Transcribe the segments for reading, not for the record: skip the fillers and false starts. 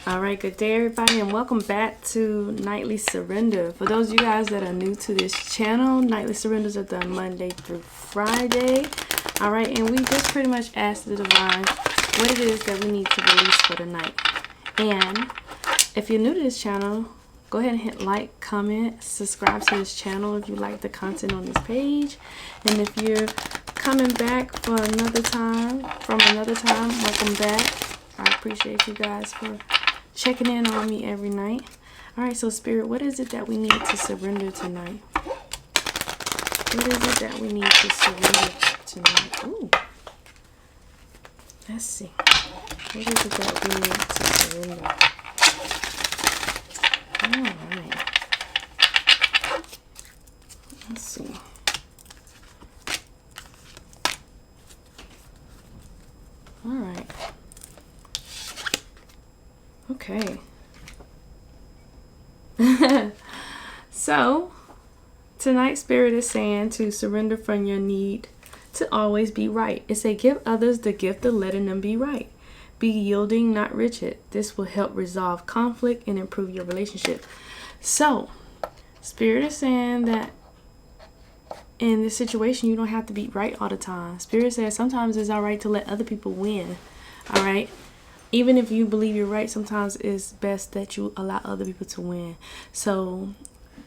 All right, good day, everybody, and welcome back to Nightly Surrender. For those of you guys that are new to this channel, Nightly Surrenders are done Monday through Friday. All right, and we just pretty much ask the divine what it is that we need to release for the night. And if you're new to this channel, go ahead and hit like, comment, subscribe to this channel if you like the content on this page. And if you're coming back for another time, welcome back. I appreciate you guys for checking in on me every night. All right, so Spirit, what is it that we need to surrender tonight? What is it that we need to surrender tonight? Ooh. Let's see. What is it that we need to surrender? All right. Let's see. All right. Okay. So, tonight Spirit is saying to surrender from your need to always be right. It says, give others the gift of letting them be right. Be yielding, not rigid. This will help resolve conflict and improve your relationship. So, Spirit is saying that in this situation, you don't have to be right all the time. Spirit says sometimes it's all right to let other people win. All right. Even if you believe you're right, sometimes it's best that you allow other people to win. So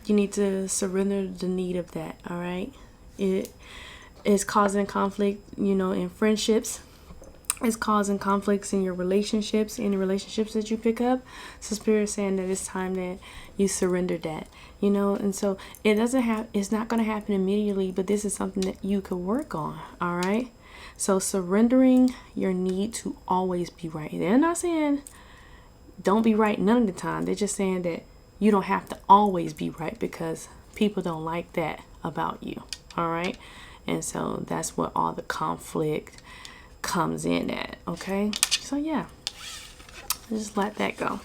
you need to surrender the need of that. All right. It is causing conflict, in friendships. It's causing conflicts in your relationships, in the relationships that you pick up. So Spirit is saying that it's time that you surrender that, and so it's not going to happen immediately, but this is something that you could work on. All right. So surrendering your need to always be right. They're not saying don't be right none of the time. They're just saying that you don't have to always be right because people don't like that about you. All right. And so that's where all the conflict comes in at. Okay. So yeah, just let that go.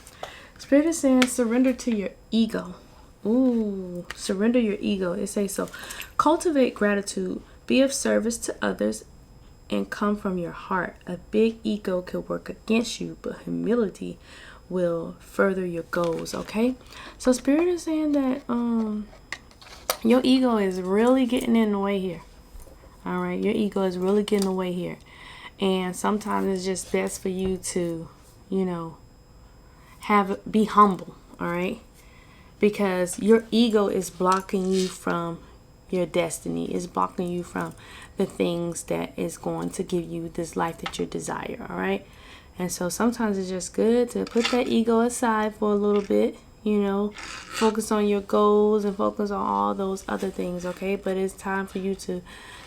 Spirit is saying surrender to your ego. Ooh, surrender your ego. It says so. Cultivate gratitude. Be of service to others and come from your heart. A big ego could work against you, but humility will further your goals. Okay. So Spirit is saying that your ego is really getting in the way here. All right. Your ego is really getting in the way here. And sometimes it's just best for you to, be humble. All right. Because your ego is blocking you from your destiny, is blocking you from the things that is going to give you this life that you desire. All right. And so sometimes it's just good to put that ego aside for a little bit, focus on your goals and focus on all those other things. Okay. But it's time for you to,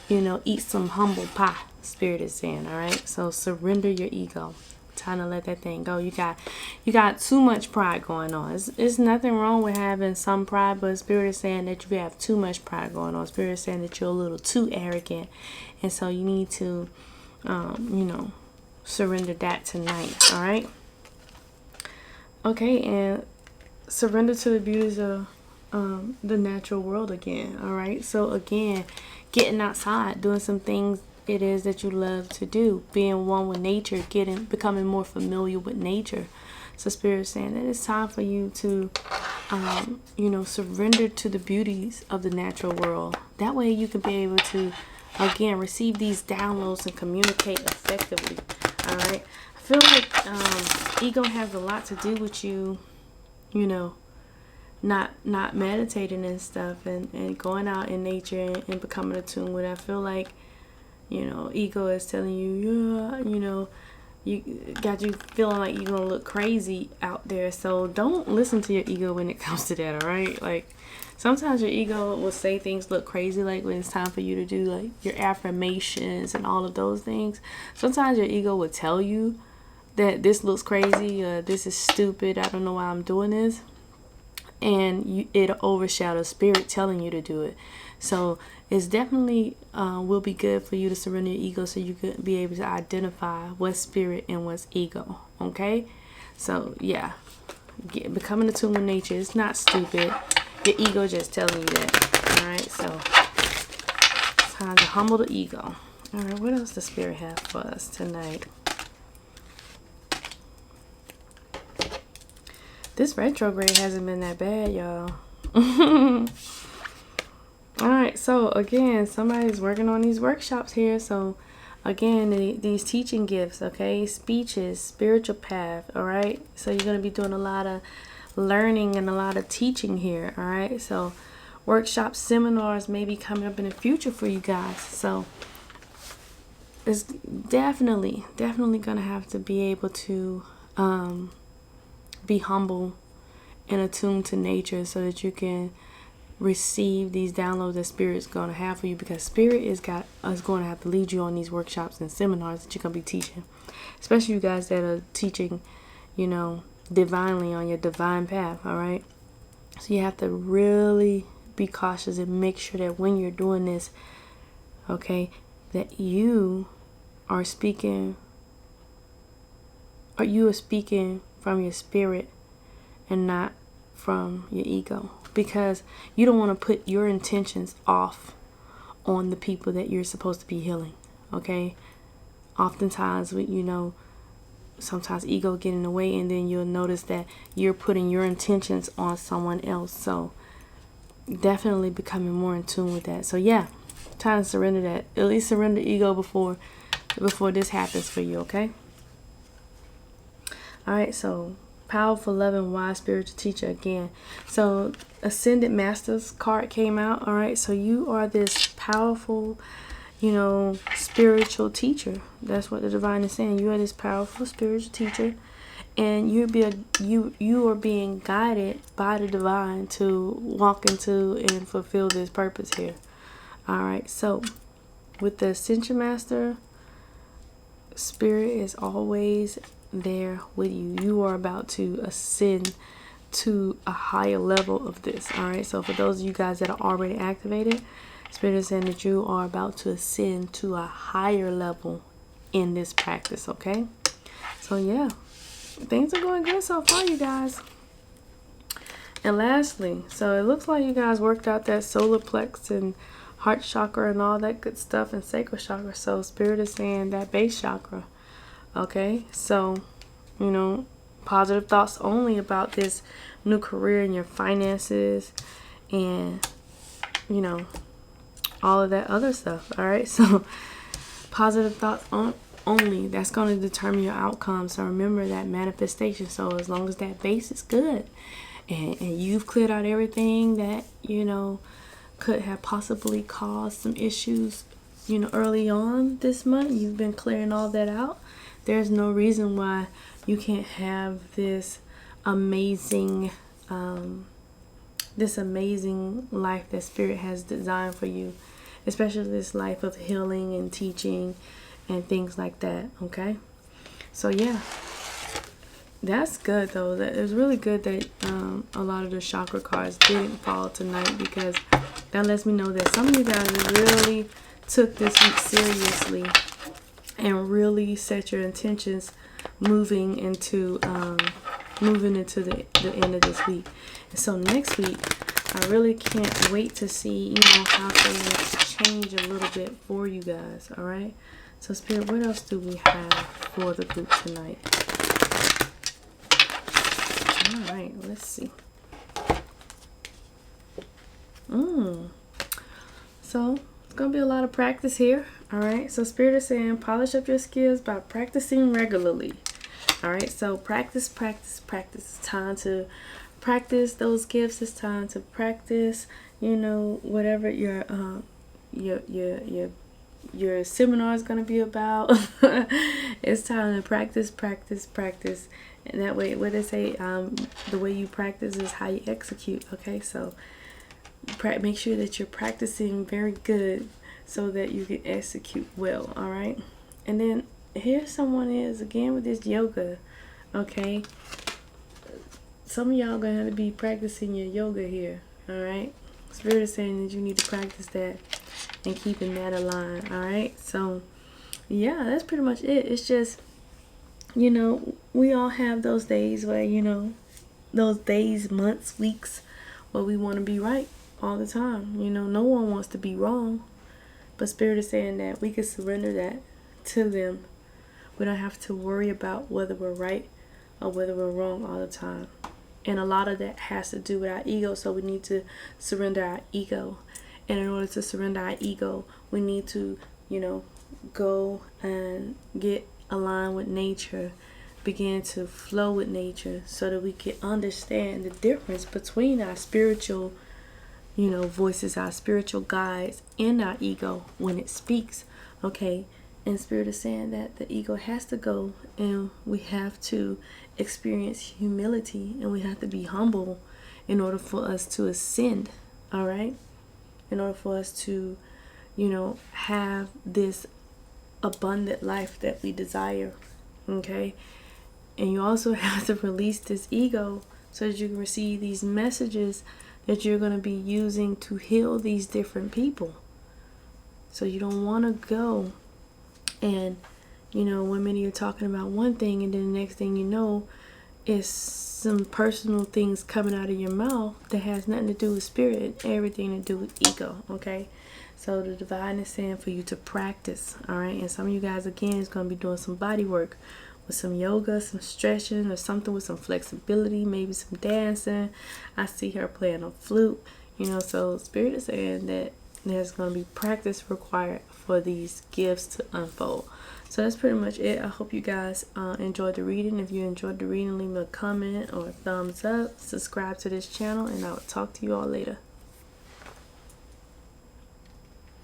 eat some humble pie. Spirit is saying. All right. So surrender your ego. Time to let that thing go. You got too much pride going on. It's nothing wrong with having some pride, but Spirit is saying that you have too much pride going on. Spirit is saying that you're a little too arrogant, and so you need to surrender that tonight. All right. Okay. And surrender to the beauties of the natural world again. All right. So again, getting outside, doing some things it is that you love to do, being one with nature, becoming more familiar with nature. So Spirit is saying that it's time for you to surrender to the beauties of the natural world. That way you can be able to again receive these downloads and communicate effectively. All right. I feel like ego has a lot to do with you not meditating and stuff and going out in nature and becoming attuned with it. I feel like ego is telling you, you got you feeling like you're going to look crazy out there. So don't listen to your ego when it comes to that. All right. Like sometimes your ego will say things look crazy, like when it's time for you to do like your affirmations and all of those things. Sometimes your ego will tell you that this looks crazy or this is stupid. I don't know why I'm doing this. And it'll overshadow Spirit telling you to do it. So it's definitely will be good for you to surrender your ego so you could be able to identify what's spirit and what's ego. Okay. So yeah, becoming attuned with nature. It's not stupid. Your ego just telling you that. All right. So it's time to humble the ego. All right. What else does Spirit have for us tonight? This retrograde hasn't been that bad, y'all. All right, so again, somebody's working on these workshops here. So again, these teaching gifts, okay, speeches, spiritual path. All right, so you're going to be doing a lot of learning and a lot of teaching here. All right, so workshops, seminars may be coming up in the future for you guys. So it's definitely going to have to be able to be humble and attuned to nature so that you can receive these downloads that Spirit's going to have for you, because Spirit is going to have to lead you on these workshops and seminars that you're going to be teaching, especially you guys that are teaching, you know, divinely on your divine path. All right, so you have to really be cautious and make sure that when you're doing this, okay, that you are speaking, or you are speaking from your spirit and not from your ego, because you don't want to put your intentions off on the people that you're supposed to be healing. Okay, oftentimes sometimes ego get in the way, and then you'll notice that you're putting your intentions on someone else. So definitely becoming more in tune with that. So yeah, time to surrender that. At least surrender ego before this happens for you. Okay. All right, so powerful, loving, wise, spiritual teacher again. So Ascended Masters card came out. All right, so you are this powerful, spiritual teacher. That's what the divine is saying. You are this powerful spiritual teacher, and you are being guided by the divine to walk into and fulfill this purpose here. All right, so with the Ascension Master, Spirit is always there with you. You are about to ascend to a higher level of this. All right, so for those of you guys that are already activated, Spirit is saying that you are about to ascend to a higher level in this practice. Okay, so yeah, things are going good so far, you guys. And lastly, so it looks like you guys worked out that solar plex and heart chakra and all that good stuff and sacral chakra. So Spirit is saying that base chakra. Okay, so positive thoughts only about this new career and your finances and all of that other stuff. All right, so positive thoughts only, that's going to determine your outcome. So remember that manifestation. So as long as that base is good and you've cleared out everything that could have possibly caused some issues early on this month, you've been clearing all that out. There's no reason why you can't have this amazing life that Spirit has designed for you, especially this life of healing and teaching and things like that. Okay, so yeah, that's good though. It was really good that a lot of the chakra cards didn't fall tonight, because that lets me know that some of you guys really took this week seriously and really set your intentions moving into the end of this week. And so next week, I really can't wait to see how things change a little bit for you guys. All right, so Spirit, what else do we have for the group tonight? All right, let's see. So it's gonna be a lot of practice here. All right, so Spirit is saying polish up your skills by practicing regularly. All right, so practice. It's time to practice those gifts. It's time to practice whatever your seminar is going to be about. It's time to practice, and that way, what they say, the way you practice is how you execute. Okay, so make sure that you're practicing very good so that you can execute well. All right, and then here someone is again with this yoga. Okay, some of y'all gonna have to be practicing your yoga here. All right, Spirit is saying that you need to practice that and keeping that aligned. All right, so yeah, that's pretty much it. It's just we all have those days where those days, months, weeks where we want to be right all the time. No one wants to be wrong, but Spirit is saying that we can surrender that to them. We don't have to worry about whether we're right or whether we're wrong all the time. And a lot of that has to do with our ego. So we need to surrender our ego. And in order to surrender our ego, we need to, go and get aligned with nature, begin to flow with nature, so that we can understand the difference between our spiritual, voices, our spiritual guides, and our ego when it speaks. Okay. And Spirit is saying that the ego has to go, and we have to experience humility, and we have to be humble in order for us to ascend. All right. In order for us to, have this abundant life that we desire. Okay. And you also have to release this ego so that you can receive these messages that you're going to be using to heal these different people. So you don't want to go and, when many are talking about one thing, and then the next thing you know, is some personal things coming out of your mouth that has nothing to do with spirit and everything to do with ego. Okay. So the divine is saying for you to practice. All right. And some of you guys, again, is going to be doing some body work with some yoga, some stretching, or something with some flexibility, maybe some dancing. I see her playing a flute, so Spirit is saying that there's going to be practice required for these gifts to unfold. So that's pretty much it. I hope you guys enjoyed the reading. If you enjoyed the reading, leave me a comment or a thumbs up. Subscribe to this channel, and I will talk to you all later.